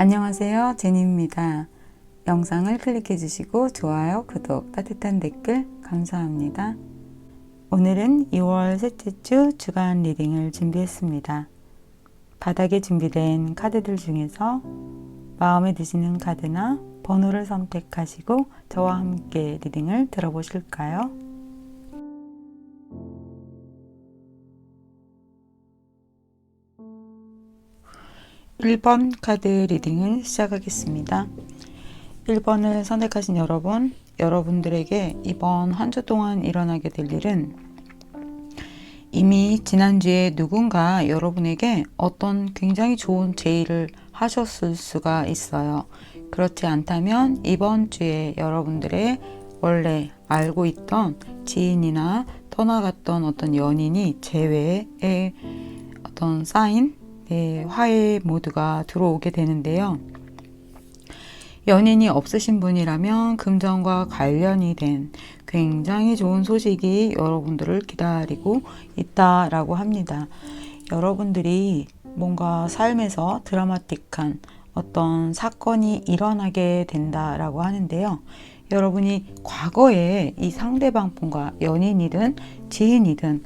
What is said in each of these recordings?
안녕하세요, 제니입니다. 영상을 클릭해 주시고 좋아요, 구독, 따뜻한 댓글 감사합니다. 오늘은 2월 셋째 주 주간 리딩을 준비했습니다. 바닥에 준비된 카드들 중에서 마음에 드시는 카드나 번호를 선택하시고 저와 함께 리딩을 들어보실까요? (1번) 카드 리딩을 시작하겠습니다. 1번을 선택하신 여러분, 여러분들에게 이번 한 주 동안 일어나게 될 일은 이미 지난주에 누군가 여러분에게 어떤 굉장히 좋은 제의를 하셨을 수가 있어요. 그렇지 않다면 이번 주에 여러분들의 원래 알고 있던 지인이나 떠나갔던 어떤 연인이 재회의 어떤 사인, 화해 모드가 들어오게 되는데요. 연인이 없으신 분이라면 금전과 관련이 된 굉장히 좋은 소식이 여러분들을 기다리고 있다라고 합니다. 여러분들이 뭔가 삶에서 드라마틱한 어떤 사건이 일어나게 된다라고 하는데요. 여러분이 과거에 이 상대방 분과 연인이든 지인이든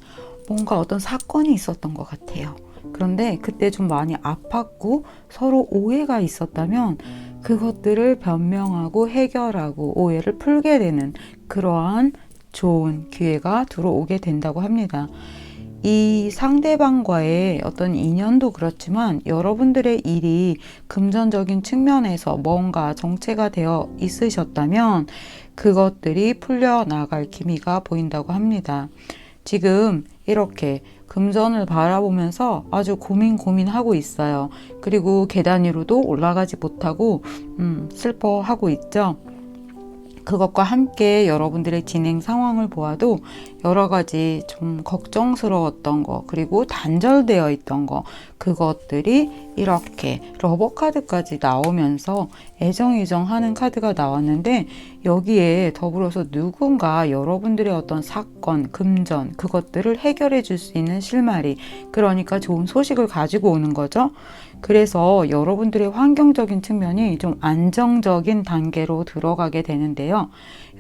뭔가 어떤 사건이 있었던 것 같아요. 그런데 그때 좀 많이 아팠고 서로 오해가 있었다면 그것들을 변명하고 해결하고 오해를 풀게 되는 그러한 좋은 기회가 들어오게 된다고 합니다. 이 상대방과의 어떤 인연도 그렇지만 여러분들의 일이 금전적인 측면에서 뭔가 정체가 되어 있으셨다면 그것들이 풀려나갈 기미가 보인다고 합니다. 지금 이렇게 금전을 바라보면서 아주 고민하고 있어요. 그리고 계단 위로도 올라가지 못하고 슬퍼하고 있죠. 그것과 함께 여러분들의 진행 상황을 보아도 여러 가지 좀 걱정스러웠던 거, 그리고 단절되어 있던 거, 그것들이 이렇게 러버 카드까지 나오면서 애정하는 카드가 나왔는데, 여기에 더불어서 누군가 여러분들의 어떤 사건, 금전, 그것들을 해결해 줄 수 있는 실마리, 그러니까 좋은 소식을 가지고 오는 거죠. 그래서 여러분들의 환경적인 측면이 좀 안정적인 단계로 들어가게 되는데요.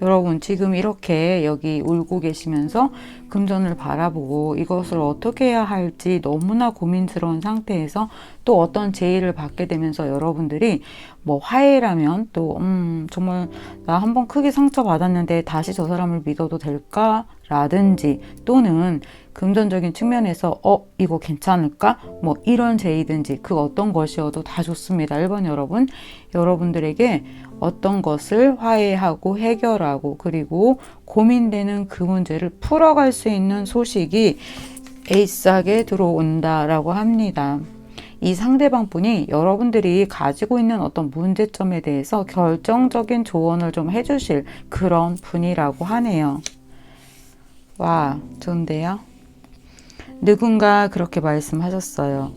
여러분 지금 이렇게 여기 울고 계시면서 금전을 바라보고 이것을 어떻게 해야 할지 너무나 고민스러운 상태에서 또 어떤 제의를 받게 되면서 여러분들이 뭐 화해라면 또 정말 나 한번 크게 상처받았는데 다시 저 사람을 믿어도 될까? 라든지 또는 금전적인 측면에서 이거 괜찮을까? 뭐 이런 제의든지 그 어떤 것이어도 다 좋습니다. 1번 여러분, 여러분들에게 어떤 것을 화해하고 해결하고 그리고 고민되는 그 문제를 풀어갈 수 있는 소식이 에이스하게 들어온다라고 합니다. 이 상대방 분이 여러분들이 가지고 있는 어떤 문제점에 대해서 결정적인 조언을 좀 해주실 그런 분이라고 하네요. 와, 좋은데요? 누군가 그렇게 말씀하셨어요.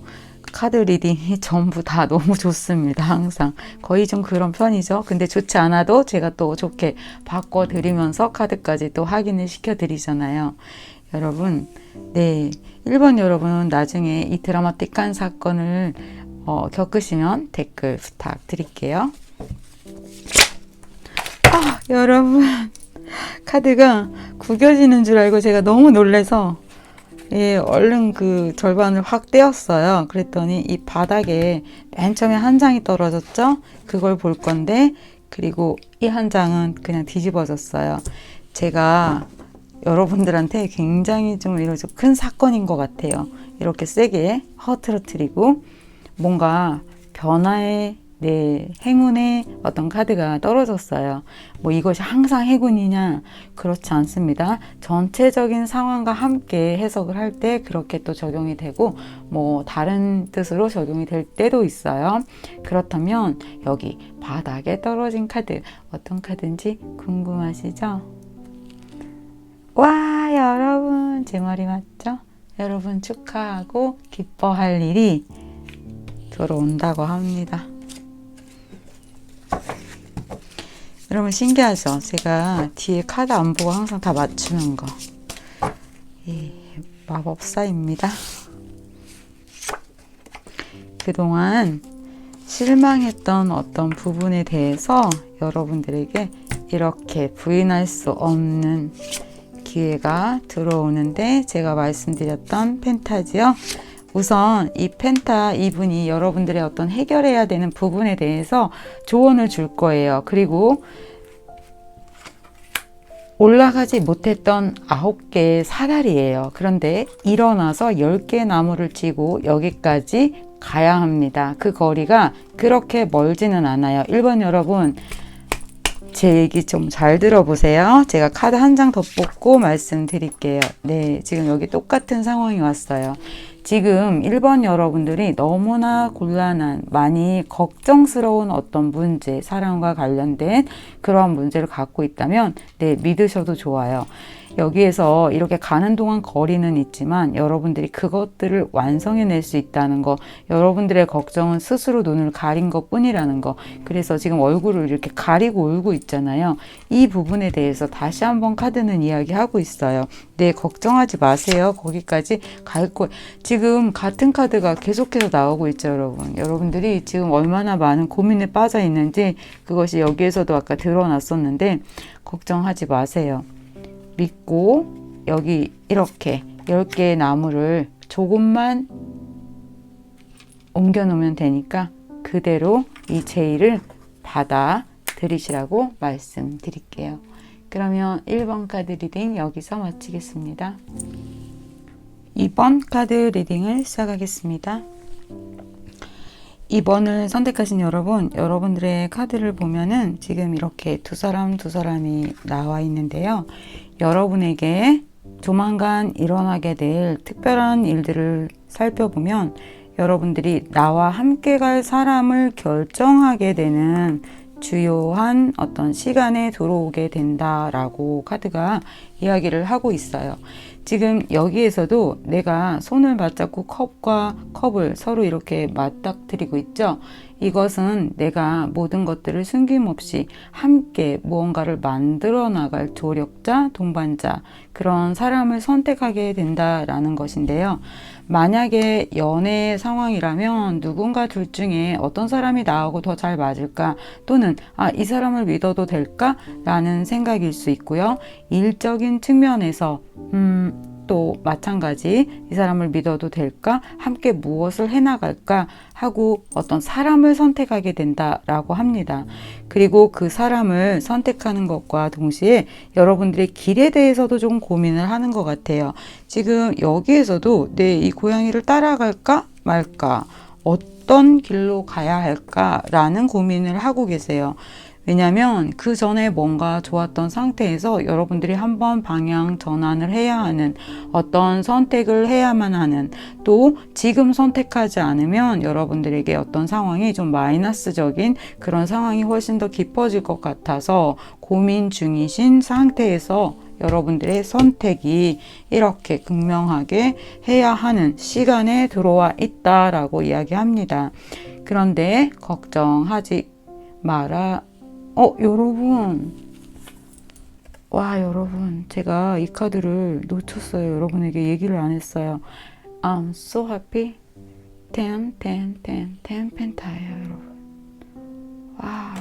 카드 리딩이 전부 다 너무 좋습니다. 항상 거의 좀 그런 편이죠. 근데 좋지 않아도 제가 또 좋게 바꿔드리면서 카드까지 또 확인을 시켜드리잖아요. 여러분, 네, 1번 여러분 나중에 이 드라마틱한 사건을 겪으시면 댓글 부탁드릴게요. 여러분 카드가 구겨지는 줄 알고 제가 너무 놀라서 얼른 그 절반을 확 떼었어요. 그랬더니 이 바닥에 맨 처음에 한 장이 떨어졌죠? 그걸 볼 건데, 그리고 이 한 장은 그냥 뒤집어졌어요. 제가 여러분들한테 굉장히 좀 이런 큰 사건인 것 같아요. 이렇게 세게 허트러뜨리고 뭔가 변화의 행운의 어떤 카드가 떨어졌어요. 뭐 이것이 항상 행운이냐? 그렇지 않습니다. 전체적인 상황과 함께 해석을 할 때 그렇게 또 적용이 되고 뭐 다른 뜻으로 적용이 될 때도 있어요. 그렇다면 여기 바닥에 떨어진 카드 어떤 카드인지 궁금하시죠? 와, 여러분 제 말이 맞죠? 여러분 축하하고 기뻐할 일이 들어온다고 합니다. 여러분 신기하죠? 제가 뒤에 카드 안 보고 항상 다 맞추는 거. 마법사입니다. 그동안 실망했던 어떤 부분에 대해서 여러분들에게 이렇게 부인할 수 없는 기회가 들어오는데, 제가 말씀드렸던 펜타지요. 우선 이 펜타 이분이 여러분들의 어떤 해결해야 되는 부분에 대해서 조언을 줄 거예요. 그리고 올라가지 못했던 9개의 사다리예요. 그런데 일어나서 10개의 나무를 쥐고 여기까지 가야 합니다. 그 거리가 그렇게 멀지는 않아요. 1번 여러분, 제 얘기 좀 잘 들어보세요. 제가 카드 한 장 더 뽑고 말씀드릴게요. 네, 지금 여기 똑같은 상황이 왔어요. 지금 1번 여러분들이 너무나 곤란한, 많이 걱정스러운 어떤 문제, 사랑과 관련된 그러한 문제를 갖고 있다면 네, 믿으셔도 좋아요. 여기에서 이렇게 가는 동안 거리는 있지만 여러분들이 그것들을 완성해낼 수 있다는 거, 여러분들의 걱정은 스스로 눈을 가린 것 뿐이라는 거. 그래서 지금 얼굴을 이렇게 가리고 울고 있잖아요. 이 부분에 대해서 다시 한번 카드는 이야기하고 있어요. 네, 걱정하지 마세요. 거기까지 갈 거예요. 지금 같은 카드가 계속해서 나오고 있죠, 여러분. 여러분들이 지금 얼마나 많은 고민에 빠져 있는지 그것이 여기에서도 아까 드러났었는데 걱정하지 마세요. 믿고 여기 이렇게 10개의 나무를 조금만 옮겨 놓으면 되니까 그대로 이 제의를 받아 들이시라고 말씀드릴게요. 그러면 1번 카드 리딩 여기서 마치겠습니다. 2번 카드 리딩을 시작하겠습니다. 2번을 선택하신 여러분, 여러분들의 카드를 보면은 지금 이렇게 두 사람이 나와 있는데요. 여러분에게 조만간 일어나게 될 특별한 일들을 살펴보면 여러분들이 나와 함께 갈 사람을 결정하게 되는 주요한 어떤 시간에 들어오게 된다라고 카드가 이야기를 하고 있어요. 지금 여기에서도 내가 손을 맞잡고 컵과 컵을 서로 이렇게 맞닥뜨리고 있죠. 이것은 내가 모든 것들을 숨김없이 함께 무언가를 만들어 나갈 조력자, 동반자, 그런 사람을 선택하게 된다라는 것인데요. 만약에 연애 상황이라면 누군가 둘 중에 어떤 사람이 나하고 더 잘 맞을까, 또는 이 사람을 믿어도 될까? 라는 생각일 수 있고요. 일적인 측면에서 또 마찬가지, 이 사람을 믿어도 될까? 함께 무엇을 해나갈까? 하고 어떤 사람을 선택하게 된다라고 합니다. 그리고 그 사람을 선택하는 것과 동시에 여러분들의 길에 대해서도 좀 고민을 하는 것 같아요. 지금 여기에서도 이 고양이를 따라갈까 말까? 어떤 길로 가야 할까라는 고민을 하고 계세요. 왜냐하면 그 전에 뭔가 좋았던 상태에서 여러분들이 한번 방향 전환을 해야 하는, 어떤 선택을 해야만 하는, 또 지금 선택하지 않으면 여러분들에게 어떤 상황이 좀 마이너스적인 그런 상황이 훨씬 더 깊어질 것 같아서 고민 중이신 상태에서 여러분들의 선택이 이렇게 극명하게 해야 하는 시간에 들어와 있다라고 이야기합니다. 그런데 걱정하지 마라. 여러분. 여러분. 제가 이 카드를 놓쳤어요. 여러분에게 얘기를 안 했어요. I'm so happy. 10 펜타예요, 여러분. 와.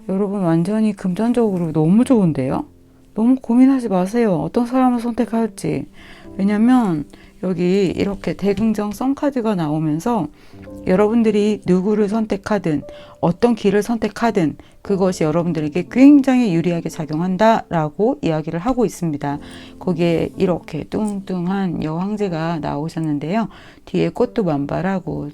여러분 완전히 금전적으로 너무 좋은데요? 너무 고민하지 마세요. 어떤 사람을 선택할지. 왜냐면 여기 이렇게 대긍정 썬카드가 나오면서 여러분들이 누구를 선택하든 어떤 길을 선택하든 그것이 여러분들에게 굉장히 유리하게 작용한다라고 이야기를 하고 있습니다. 거기에 이렇게 뚱뚱한 여황제가 나오셨는데요. 뒤에 꽃도 만발하고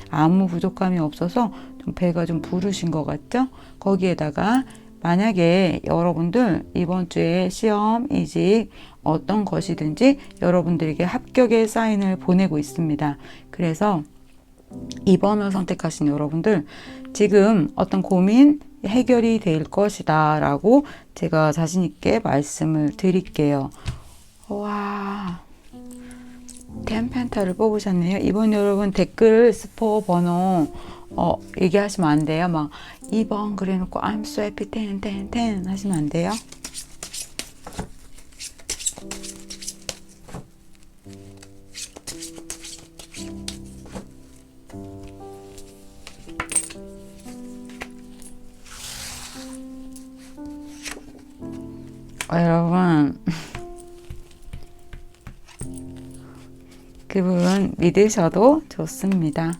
아무 부족함이 없어서 좀 배가 좀 부르신 것 같죠? 거기에다가 만약에 여러분들 이번 주에 시험, 이직 어떤 것이든지 여러분들에게 합격의 사인을 보내고 있습니다. 그래서 2번을 선택하신 여러분들, 지금 어떤 고민 해결이 될 것이다 라고 제가 자신 있게 말씀을 드릴게요. 와, 10 펜타를 뽑으셨네요. 이번 여러분 댓글 스포 번호 얘기하시면 안 돼요. 막 2번 그래놓고 I'm so happy 10 하시면 안 돼요. 여러분 그 부분 믿으셔도 좋습니다.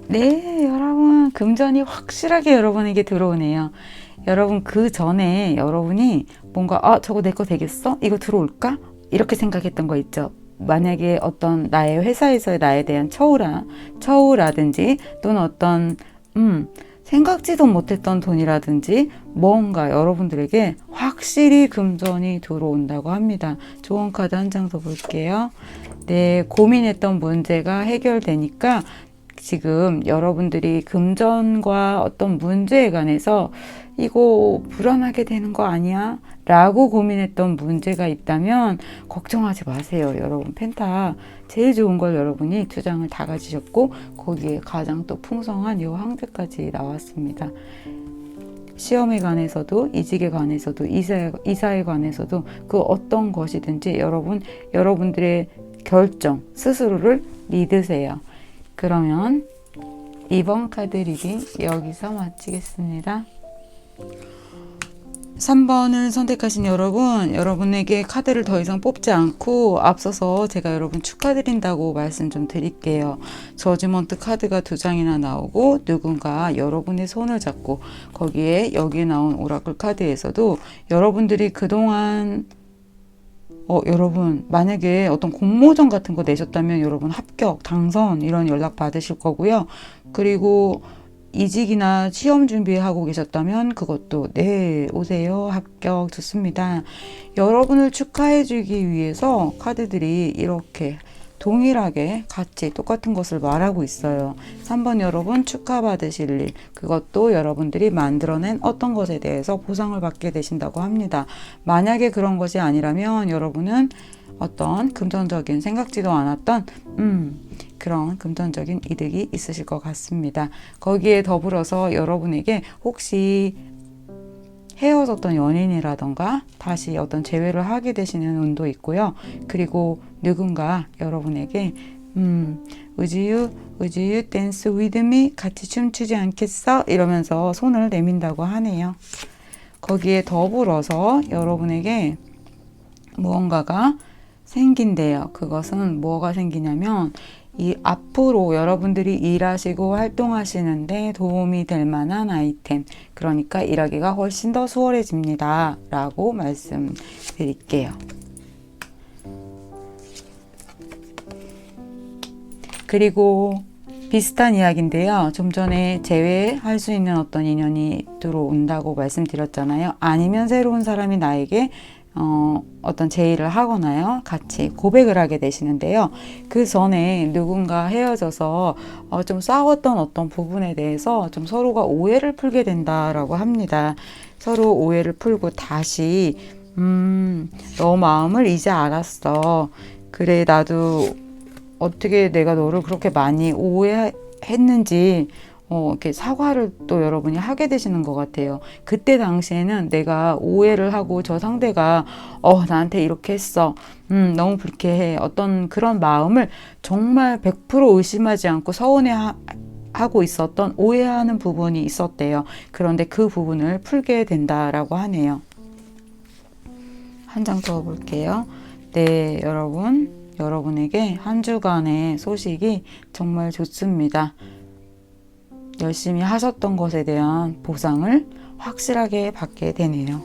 네, 여러분 금전이 확실하게 여러분에게 들어오네요. 여러분 그 전에 여러분이 뭔가 저거 내 거 되겠어? 이거 들어올까? 이렇게 생각했던 거 있죠. 만약에 어떤 나의 회사에서의 나에 대한 처우라든지 또는 어떤 생각지도 못했던 돈이라든지 뭔가 여러분들에게 확실히 금전이 들어온다고 합니다. 좋은 카드 한 장 더 볼게요. 네, 고민했던 문제가 해결되니까 지금 여러분들이 금전과 어떤 문제에 관해서 이거 불안하게 되는 거 아니야? 라고 고민했던 문제가 있다면 걱정하지 마세요. 여러분 펜타 제일 좋은 걸 여러분이 두 장을 다 가지셨고 거기에 가장 또 풍성한 이 황제까지 나왔습니다. 시험에 관해서도 이직에 관해서도 이사에 관해서도 그 어떤 것이든지 여러분들의 결정 스스로를 믿으세요. 그러면 이번 카드 리딩 여기서 마치겠습니다. 3번을 선택하신 여러분에게 카드를 더 이상 뽑지 않고 앞서서 제가 여러분 축하드린다고 말씀 좀 드릴게요. 저지먼트 카드가 두 장이나 나오고 누군가 여러분의 손을 잡고 거기에 여기 나온 오라클 카드에서도 여러분들이 그동안 여러분 만약에 어떤 공모전 같은 거 내셨다면 여러분 합격, 당선 이런 연락 받으실 거고요. 그리고 이직이나 시험 준비하고 계셨다면 그것도 네 오세요 합격 좋습니다. 여러분을 축하해 주기 위해서 카드들이 이렇게 동일하게 같이 똑같은 것을 말하고 있어요. 3번 여러분 축하받으실 일, 그것도 여러분들이 만들어낸 어떤 것에 대해서 보상을 받게 되신다고 합니다. 만약에 그런 것이 아니라면 여러분은 어떤 금전적인 생각지도 않았던 그런 금전적인 이득이 있으실 것 같습니다. 거기에 더불어서 여러분에게 혹시 헤어졌던 연인이라던가 다시 어떤 재회를 하게 되시는 운도 있고요. 그리고 누군가 여러분에게 Would you dance with me? 같이 춤추지 않겠어? 이러면서 손을 내민다고 하네요. 거기에 더불어서 여러분에게 무언가가 생긴대요. 그것은 뭐가 생기냐면 이 앞으로 여러분들이 일하시고 활동하시는데 도움이 될 만한 아이템, 그러니까 일하기가 훨씬 더 수월해집니다 라고 말씀드릴게요. 그리고 비슷한 이야기인데요. 좀 전에 재회할 수 있는 어떤 인연이 들어온다고 말씀드렸잖아요. 아니면 새로운 사람이 나에게 어떤 제의를 하거나요 같이 고백을 하게 되시는데요. 그 전에 누군가 헤어져서 좀 싸웠던 어떤 부분에 대해서 좀 서로가 오해를 풀게 된다라고 합니다. 서로 오해를 풀고 다시 너 마음을 이제 알았어. 그래 나도 어떻게 내가 너를 그렇게 많이 오해했는지 이렇게 사과를 또 여러분이 하게 되시는 것 같아요. 그때 당시에는 내가 오해를 하고 저 상대가 나한테 이렇게 했어. 너무 불쾌해. 어떤 그런 마음을 정말 100% 의심하지 않고 서운해하고 있었던 오해하는 부분이 있었대요. 그런데 그 부분을 풀게 된다라고 하네요. 한 장 더 볼게요. 네, 여러분에게 한 주간의 소식이 정말 좋습니다. 열심히 하셨던 것에 대한 보상을 확실하게 받게 되네요.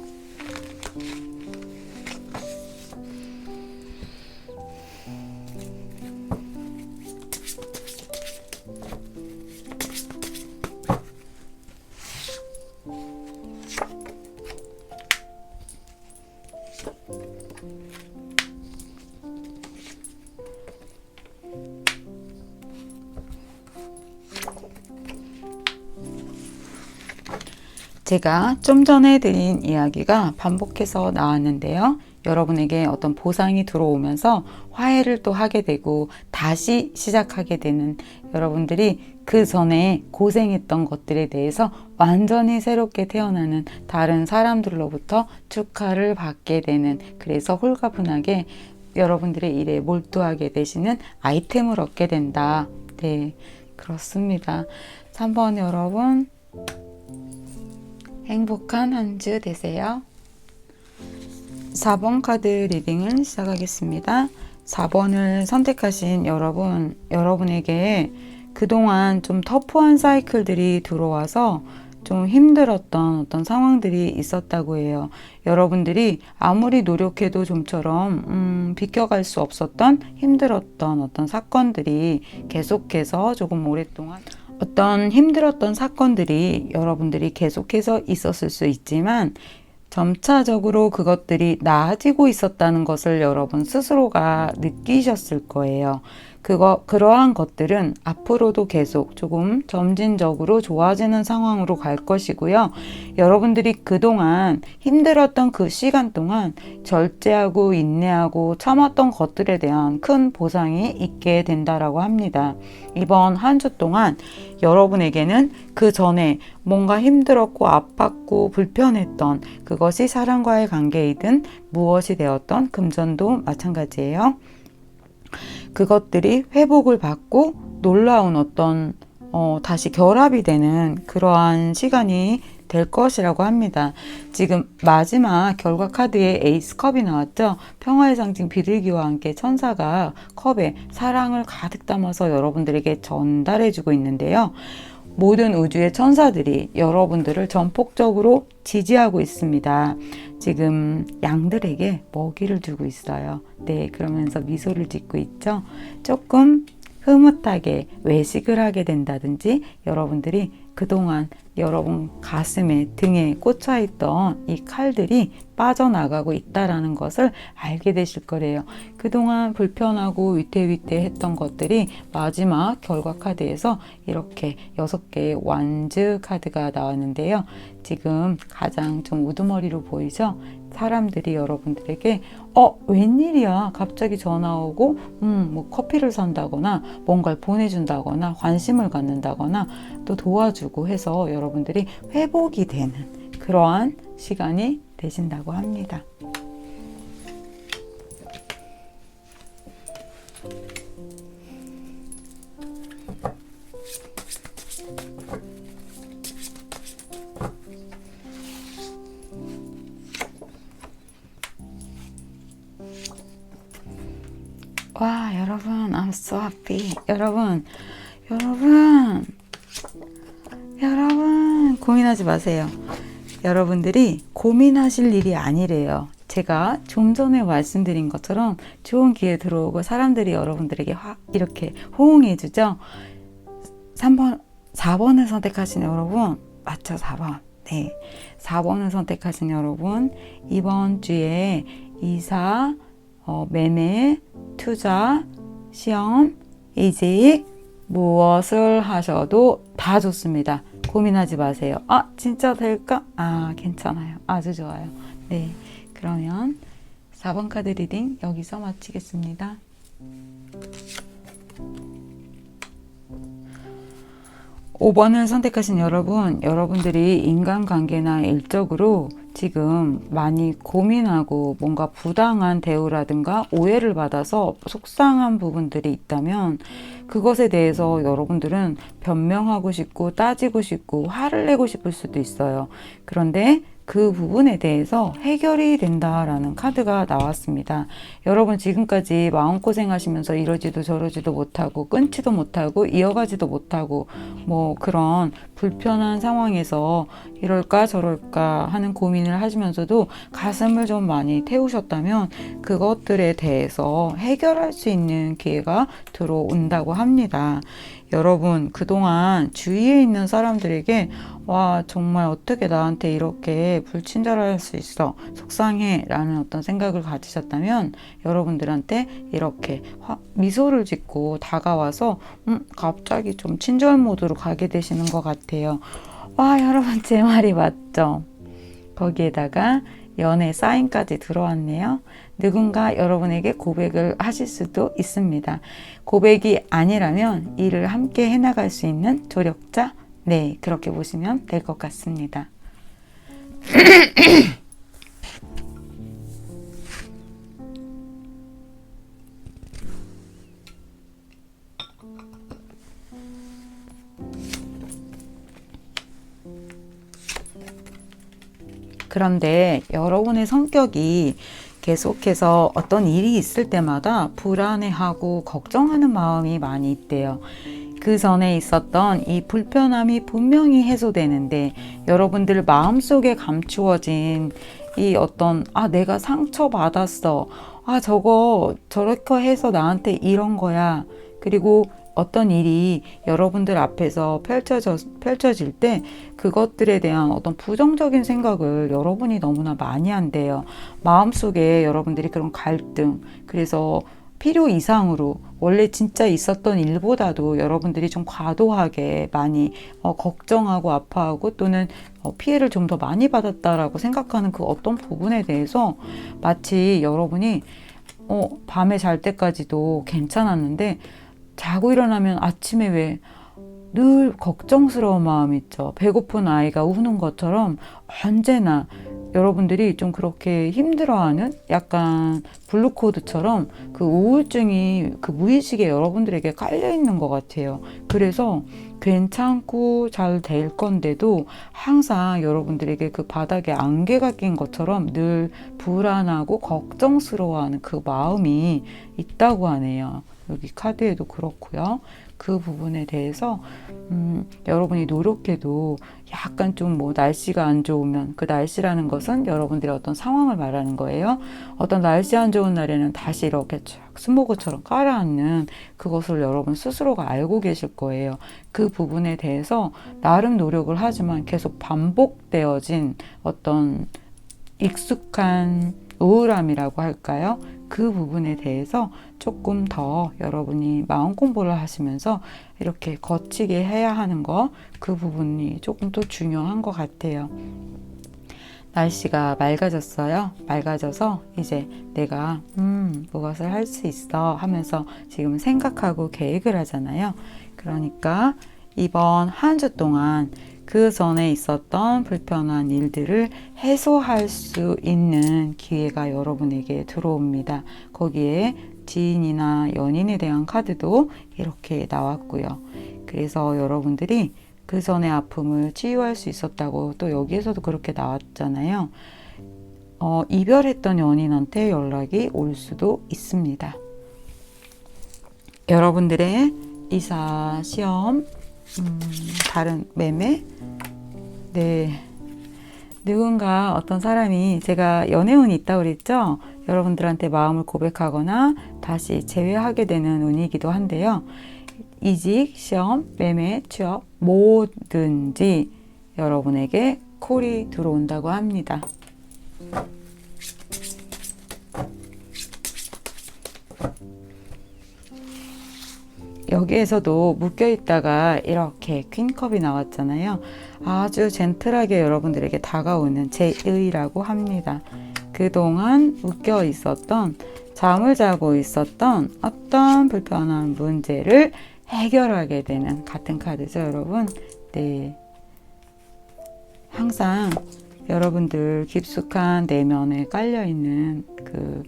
제가 좀 전에 드린 이야기가 반복해서 나왔는데요. 여러분에게 어떤 보상이 들어오면서 화해를 또 하게 되고 다시 시작하게 되는, 여러분들이 그 전에 고생했던 것들에 대해서 완전히 새롭게 태어나는 다른 사람들로부터 축하를 받게 되는, 그래서 홀가분하게 여러분들의 일에 몰두하게 되시는 아이템을 얻게 된다 네, 그렇습니다. 3번 여러분, 행복한 한 주 되세요. 4번 카드 리딩을 시작하겠습니다. 4번을 선택하신 여러분에게 그동안 좀 터프한 사이클들이 들어와서 좀 힘들었던 어떤 상황들이 있었다고 해요. 여러분들이 아무리 노력해도 좀처럼 비껴갈 수 없었던 힘들었던 어떤 사건들이 계속해서 조금 오랫동안 어떤 힘들었던 사건들이 여러분들이 계속해서 있었을 수 있지만 점차적으로 그것들이 나아지고 있었다는 것을 여러분 스스로가 느끼셨을 거예요. 그러한 것들은 앞으로도 계속 조금 점진적으로 좋아지는 상황으로 갈 것이고요. 여러분들이 그동안 힘들었던 그 시간 동안 절제하고 인내하고 참았던 것들에 대한 큰 보상이 있게 된다라고 합니다. 이번 한 주 동안 여러분에게는 그 전에 뭔가 힘들었고 아팠고 불편했던 그것이 사람과의 관계이든 무엇이 되었던 금전도 마찬가지예요. 그것들이 회복을 받고 놀라운 어떤 다시 결합이 되는 그러한 시간이 될 것이라고 합니다. 지금 마지막 결과 카드에 에이스 컵이 나왔죠. 평화의 상징 비둘기와 함께 천사가 컵에 사랑을 가득 담아서 여러분들에게 전달해주고 있는데요. 모든 우주의 천사들이 여러분들을 전폭적으로 지지하고 있습니다. 지금 양들에게 먹이를 주고 있어요. 네, 그러면서 미소를 짓고 있죠. 조금 흐뭇하게 외식을 하게 된다든지 여러분들이 그동안 여러분 가슴에 등에 꽂혀있던 이 칼들이 빠져나가고 있다라는 것을 알게 되실 거래요. 그동안 불편하고 위태위태했던 것들이 마지막 결과 카드에서 이렇게 6개의 완즈 카드가 나왔는데요. 지금 가장 좀 우두머리로 보이죠? 사람들이 여러분들에게 웬일이야 갑자기 전화 오고 뭐 커피를 산다거나 뭔가를 보내준다거나 관심을 갖는다거나 또 도와주고 해서 여러분들이 회복이 되는 그러한 시간이 되신다고 합니다. 와, 여러분, I'm so happy. 여러분, 고민하지 마세요. 여러분들이 고민하실 일이 아니래요. 제가 좀 전에 말씀드린 것처럼 좋은 기회 들어오고 사람들이 여러분들에게 이렇게 호응해주죠. 4번을 선택하신 여러분, 맞죠? 4번. 네. 4번을 선택하신 여러분, 이번 주에 이사, 매매, 투자, 시험, 이직, 무엇을 하셔도 다 좋습니다. 고민하지 마세요. 진짜 될까? 괜찮아요. 아주 좋아요. 네, 그러면 4번 카드 리딩 여기서 마치겠습니다. 5번을 선택하신 여러분들이 인간관계나 일적으로 지금 많이 고민하고 뭔가 부당한 대우라든가 오해를 받아서 속상한 부분들이 있다면 그것에 대해서 여러분들은 변명하고 싶고 따지고 싶고 화를 내고 싶을 수도 있어요. 그런데 그 부분에 대해서 해결이 된다라는 카드가 나왔습니다. 여러분 지금까지 마음고생 하시면서 이러지도 저러지도 못하고 끊지도 못하고 이어가지도 못하고 뭐 그런 불편한 상황에서 이럴까 저럴까 하는 고민을 하시면서도 가슴을 좀 많이 태우셨다면 그것들에 대해서 해결할 수 있는 기회가 들어온다고 합니다. 여러분 그동안 주위에 있는 사람들에게 와 정말 어떻게 나한테 이렇게 불친절할 수 있어 속상해 라는 어떤 생각을 가지셨다면 여러분들한테 이렇게 미소를 짓고 다가와서 갑자기 좀 친절 모드로 가게 되시는 것 같아요. 와 여러분 제 말이 맞죠? 거기에다가 연애 사인까지 들어왔네요. 누군가 여러분에게 고백을 하실 수도 있습니다. 고백이 아니라면 일을 함께 해나갈 수 있는 조력자? 네, 그렇게 보시면 될 것 같습니다. 그런데 여러분의 성격이 계속해서 어떤 일이 있을 때마다 불안해하고 걱정하는 마음이 많이 있대요. 그 전에 있었던 이 불편함이 분명히 해소되는데 여러분들 마음속에 감추어진 이 어떤 내가 상처받았어. 저거 저렇게 해서 나한테 이런 거야. 그리고 어떤 일이 여러분들 앞에서 펼쳐질 때 그것들에 대한 어떤 부정적인 생각을 여러분이 너무나 많이 한대요. 마음속에 여러분들이 그런 갈등, 그래서 필요 이상으로 원래 진짜 있었던 일보다도 여러분들이 좀 과도하게 많이 걱정하고 아파하고 또는 피해를 좀 더 많이 받았다라고 생각하는 그 어떤 부분에 대해서 마치 여러분이 밤에 잘 때까지도 괜찮았는데 자고 일어나면 아침에 왜 늘 걱정스러운 마음이 있죠. 배고픈 아이가 우는 것처럼 언제나 여러분들이 좀 그렇게 힘들어하는 약간 블루코드처럼 그 우울증이 그 무의식에 여러분들에게 깔려 있는 것 같아요. 그래서 괜찮고 잘 될 건데도 항상 여러분들에게 그 바닥에 안개가 낀 것처럼 늘 불안하고 걱정스러워하는 그 마음이 있다고 하네요. 여기 카드에도 그렇고요. 그 부분에 대해서 여러분이 노력해도 약간 좀 날씨가 안 좋으면, 그 날씨라는 것은 여러분들의 어떤 상황을 말하는 거예요. 어떤 날씨 안 좋은 날에는 다시 이렇게 쫙 스모그처럼 깔아앉는 그것을 여러분 스스로가 알고 계실 거예요. 그 부분에 대해서 나름 노력을 하지만 계속 반복되어진 어떤 익숙한 우울함이라고 할까요? 그 부분에 대해서 조금 더 여러분이 마음 공부를 하시면서 이렇게 거치게 해야 하는 거, 그 부분이 조금 더 중요한 것 같아요. 날씨가 맑아졌어요. 맑아져서 이제 내가 무엇을 할 수 있어 하면서 지금 생각하고 계획을 하잖아요. 그러니까 이번 한 주 동안 그 전에 있었던 불편한 일들을 해소할 수 있는 기회가 여러분에게 들어옵니다. 거기에 지인이나 연인에 대한 카드도 이렇게 나왔고요. 그래서 여러분들이 그 전에 아픔을 치유할 수 있었다고 또 여기에서도 그렇게 나왔잖아요. 이별했던 연인한테 연락이 올 수도 있습니다. 여러분들의 이사, 시험, 다른 매매, 누군가 어떤 사람이, 제가 연애운이 있다고 그랬죠? 여러분들한테 마음을 고백하거나 다시 재회하게 되는 운이기도 한데요. 이직, 시험, 매매, 취업, 뭐든지 여러분에게 콜이 들어온다고 합니다. 여기에서도 묶여있다가 이렇게 퀸컵이 나왔잖아요. 아주 젠틀하게 여러분들에게 다가오는 제의라고 합니다. 그동안 묶여있었던, 잠을 자고 있었던 어떤 불편한 문제를 해결하게 되는 같은 카드죠, 여러분. 네. 항상 여러분들 깊숙한 내면에 깔려있는 그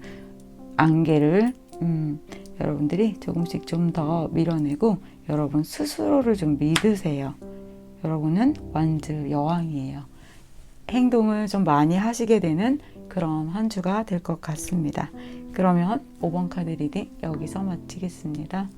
안개를 여러분들이 조금씩 좀 더 밀어내고 여러분 스스로를 좀 믿으세요. 여러분은 완즈 여왕이에요. 행동을 좀 많이 하시게 되는 그런 한 주가 될 것 같습니다. 그러면 5번 카드 리딩 여기서 마치겠습니다.